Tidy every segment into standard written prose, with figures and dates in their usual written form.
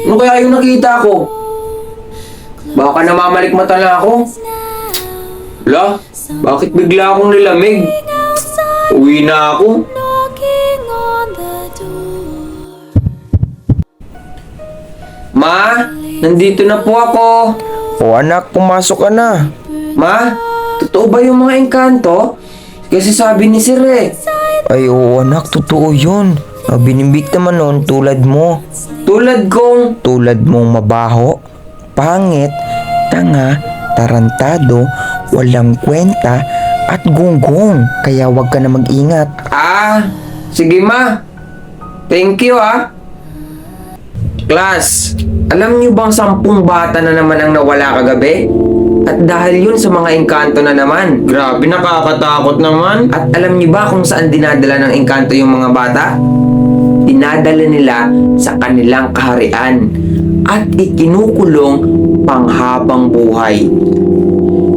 Ano kaya yung nakita ko? Baka namamalikmata na ako. Wala, bakit bigla akong nilamig? Uwi na ako. Ma, nandito na po ako. O anak, pumasok ka na. Ma, totoo ba yung mga engkanto? Kasi sabi ni Sir eh. Ay oo anak, totoo yun. Binimbik naman noon tulad mo. Tulad kong... Tulad mong mabaho, pangit, tanga, tarantado, walang kwenta, at gunggong. Kaya wag ka na mag-ingat. Sige ma. Thank you Class, alam niyo bang 10 bata na naman ang nawala kagabi? At dahil yun sa mga engkanto na naman. Grabe, nakakatakot naman. At alam niyo ba kung saan dinadala ng engkanto yung mga bata? Dinadala nila sa kanilang kaharian at ikinukulong panghabang buhay.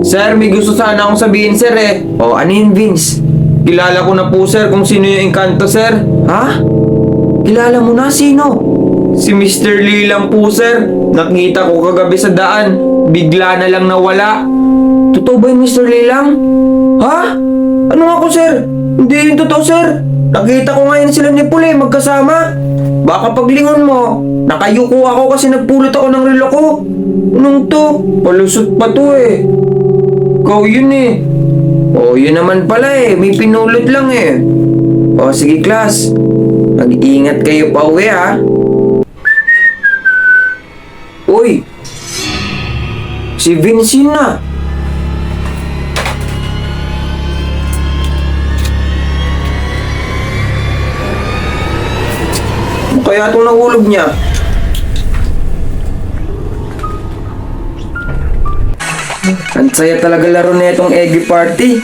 Sir, may gusto sana akong sabihin, sir eh. Ano yun, Vince? Kilala ko na po, sir, kung sino yung engkanto, sir. Ha? Kilala mo na? Sino? Si Mr. Lee lang po, sir. Nakita ko kagabi sa daan. Bigla na lang nawala. Totoo ba yung Mr. Lee lang? Ha? Ano nga po, sir? Hindi yun totoo, sir. Nakita ko ngayon sila ni Pule magkasama. Baka paglingon mo, nakayuko ako kasi nagpulot ako ng relo ko. Anong to? Palusot pa to eh. Ikaw yun eh. Yun naman pala eh. May pinulot lang eh. Sige class. Mag-iingat kayo pa uwi Uy! Si Vincent na! Ano kaya itong nahulog niya? Ang saya talaga laro na itong Eggy Party.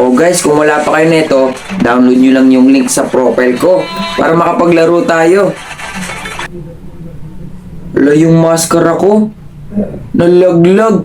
Guys, kung wala pa kayo nito, download nyo lang yung link sa profile ko para makapaglaro tayo. Wala yung maskara ko. Nalaglag.